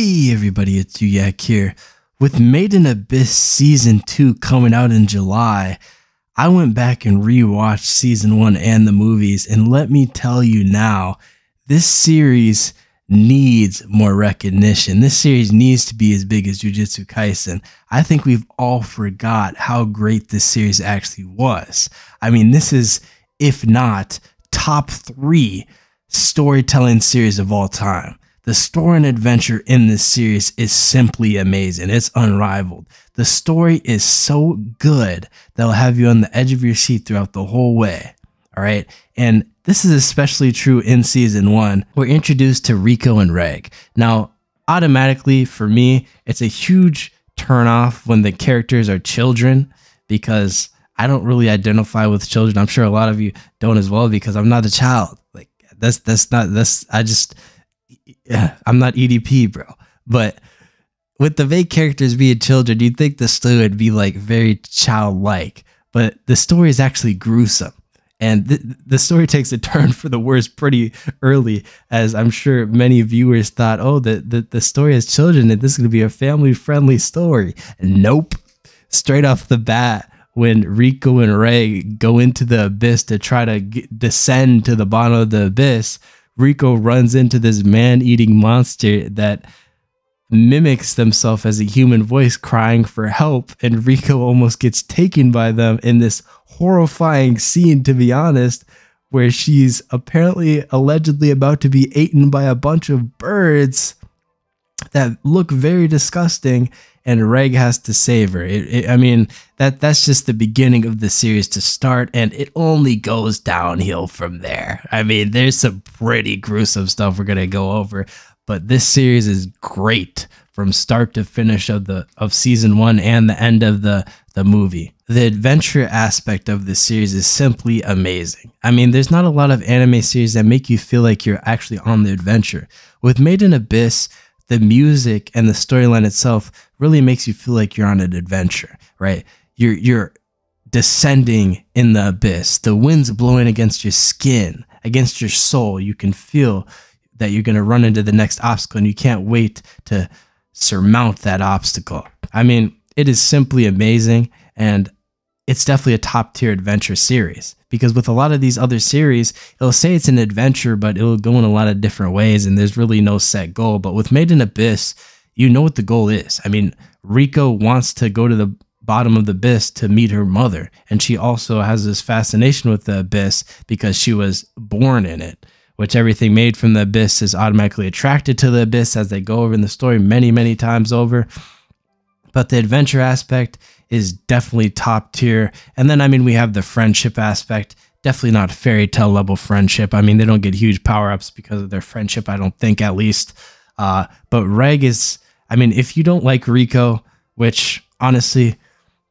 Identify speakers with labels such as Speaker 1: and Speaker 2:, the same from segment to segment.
Speaker 1: Hey everybody, it's Uyak here. With Made in Abyss Season 2 coming out in July, I went back and rewatched Season 1 and the movies, and let me tell you now, this series needs more recognition. This series needs to be as big as Jujutsu Kaisen. I think we've all forgot how great this series actually was. I mean, this is, if not, top 3 storytelling series of all time. The story and adventure in this series is simply amazing. It's unrivaled. The story is so good that it'll have you on the edge of your seat throughout the whole way. All right. And this is especially true in season 1. We're introduced to Riko and Reg. Now, automatically for me, it's a huge turnoff when the characters are children because I don't really identify with children. I'm sure a lot of you don't as well because I'm not a child. Like I'm not EDP, bro. But with the main characters being children, you'd think the story would be like very childlike, but the story is actually gruesome. And the story takes a turn for the worse pretty early, as I'm sure many viewers thought, oh, the story has children and this is going to be a family-friendly story. And nope. Straight off the bat, when Riko and Ray go into the abyss to try to descend to the bottom of the abyss, Riko runs into this man-eating monster that mimics themselves as a human voice crying for help, and Riko almost gets taken by them in this horrifying scene, to be honest, where she's allegedly about to be eaten by a bunch of birds that look very disgusting, and Reg has to save her. I mean, that's just the beginning of the series to start, and it only goes downhill from there. I mean, there's some pretty gruesome stuff we're gonna go over, but this series is great from start to finish of season 1 and the end of the movie. The adventure aspect of this series is simply amazing. I mean, there's not a lot of anime series that make you feel like you're actually on the adventure. With Made in Abyss, the music and the storyline itself really makes you feel like you're on an adventure, right? You're descending in the abyss. The wind's blowing against your skin, against your soul. You can feel that you're going to run into the next obstacle and you can't wait to surmount that obstacle. I mean, it is simply amazing, and it's definitely a top tier adventure series, because with a lot of these other series, it'll say it's an adventure, but it'll go in a lot of different ways and there's really no set goal. But with Made in Abyss, you know what the goal is. I mean, Riko wants to go to the bottom of the abyss to meet her mother, and she also has this fascination with the abyss because she was born in it, which everything made from the abyss is automatically attracted to the abyss, as they go over in the story many times over. But the adventure aspect is definitely top tier. And then, I mean, we have the friendship aspect. Definitely not fairy tale level friendship. I mean, they don't get huge power-ups because of their friendship, I don't think, at least. But Reg is, I mean, if you don't like Riko, which honestly,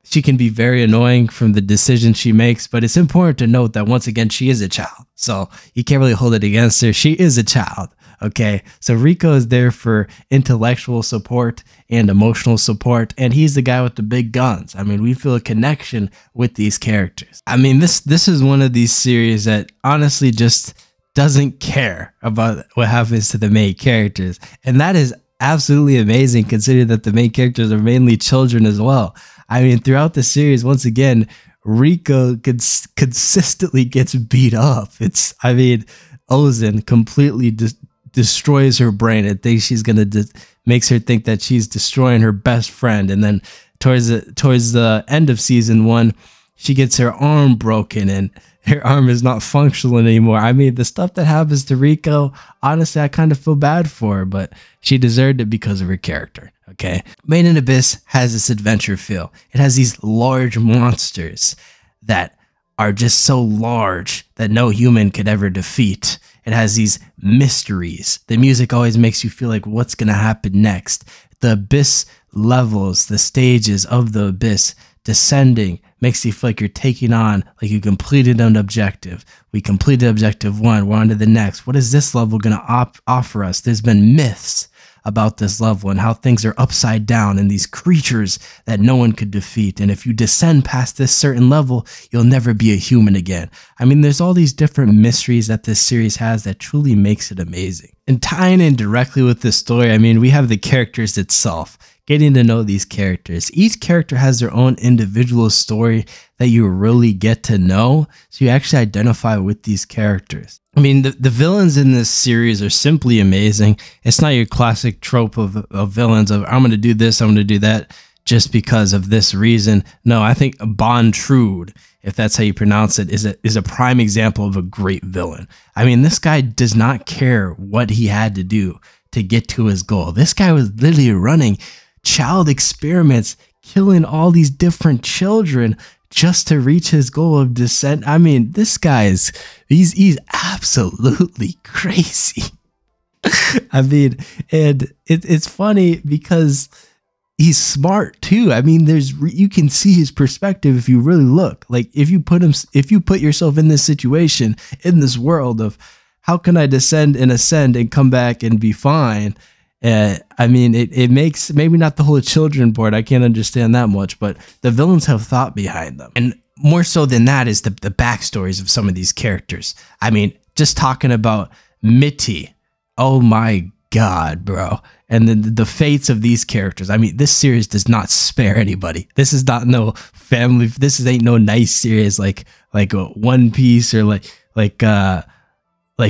Speaker 1: she can be very annoying from the decisions she makes, but it's important to note that once again, she is a child. So you can't really hold it against her. She is a child. Okay, so Riko is there for intellectual support and emotional support, and he's the guy with the big guns. I mean, we feel a connection with these characters. I mean, this is one of these series that honestly just doesn't care about what happens to the main characters, and that is absolutely amazing considering that the main characters are mainly children as well. I mean, throughout the series, once again, Riko consistently gets beat up. I mean, Ozen completely destroys her brain and thinks she's gonna makes her think that she's destroying her best friend, and then towards the end of season 1, she gets her arm broken and her arm is not functional anymore. I mean, the stuff that happens to Riko, honestly, I kind of feel bad for her, but she deserved it because of her character. Okay, Made in Abyss has this adventure feel. It has these large monsters that are just so large that no human could ever defeat. It has these mysteries. The music always makes you feel like what's going to happen next. The abyss levels, the stages of the abyss, descending, makes you feel like you're taking on, like you completed an objective. We completed objective 1, we're on to the next. What is this level going to offer us? There's been myths about this level and how things are upside down and these creatures that no one could defeat. And if you descend past this certain level, you'll never be a human again. I mean, there's all these different mysteries that this series has that truly makes it amazing. And tying in directly with this story, I mean, we have the characters itself, getting to know these characters. Each character has their own individual story that you really get to know, so you actually identify with these characters. I mean, the villains in this series are simply amazing. It's not your classic trope of villains of, I'm going to do this, I'm going to do that just because of this reason. No, I think Bondtrude, if that's how you pronounce it, is a prime example of a great villain. I mean, this guy does not care what he had to do to get to his goal. This guy was literally running child experiments, killing all these different children just to reach his goal of descent. I mean, this guy he's absolutely crazy. I mean, and it's funny because he's smart too. I mean, you can see his perspective if you really look. Like if you put yourself in this situation, in this world of how can I descend and ascend and come back and be fine? I mean, it makes maybe not the whole children board. I can't understand that much, but the villains have thought behind them. And more so than that is the backstories of some of these characters. I mean, just talking about Mitty. Oh my God, bro. And then the fates of these characters. I mean, this series does not spare anybody. This is not no family. This ain't no nice series like One Piece or like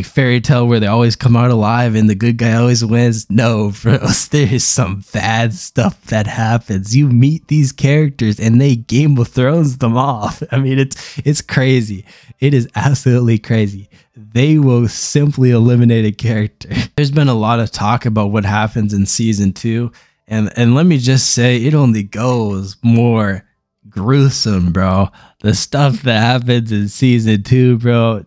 Speaker 1: Fairy Tale where they always come out alive and the good guy always wins. No, bro, there's some bad stuff that happens. You meet these characters and they Game of Thrones them off. I mean, it's crazy. It is absolutely crazy. They will simply eliminate a character. There's been a lot of talk about what happens in season 2, and let me just say, it only goes more gruesome, bro. The stuff that happens in season 2, bro,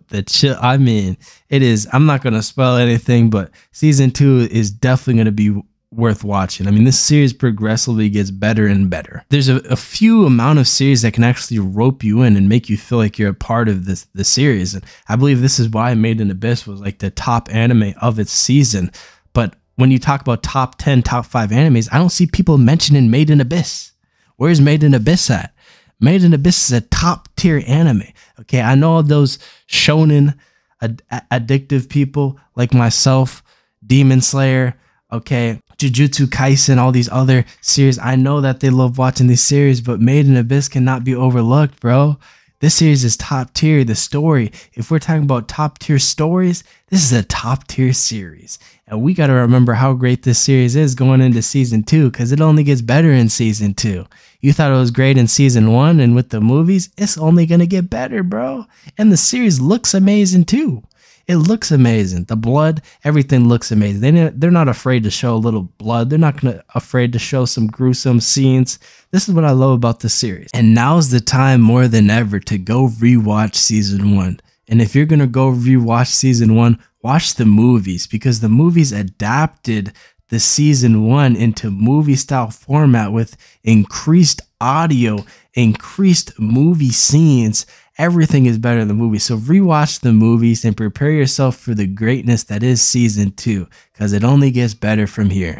Speaker 1: I mean, it is, I'm not going to spoil anything, but season 2 is definitely going to be worth watching. I mean, this series progressively gets better and better. There's a few amount of series that can actually rope you in and make you feel like you're a part of the series. And I believe this is why Made in Abyss was like the top anime of its season. But when you talk about top 10, top 5 animes, I don't see people mentioning Made in Abyss. Where's Made in Abyss at? Made in Abyss is a top tier anime. Okay, I know those shonen addictive people like myself, Demon Slayer, okay, Jujutsu Kaisen, all these other series. I know that they love watching these series, but Made in Abyss cannot be overlooked, bro. This series is top tier. The story, if we're talking about top tier stories, this is a top tier series. And we got to remember how great this series is going into season 2, because it only gets better in season 2. You thought it was great in season 1, and with the movies, it's only going to get better, bro. And the series looks amazing too. It looks amazing. The blood, everything looks amazing. They're not afraid to show a little blood. They're not afraid to show some gruesome scenes. This is what I love about the series. And now's the time more than ever to go rewatch season 1. And if you're going to go rewatch season 1, watch the movies, because the movies adapted the season 1 into movie style format with increased audio, increased movie scenes. Everything is better than the movie. So rewatch the movies and prepare yourself for the greatness that is season 2, because it only gets better from here.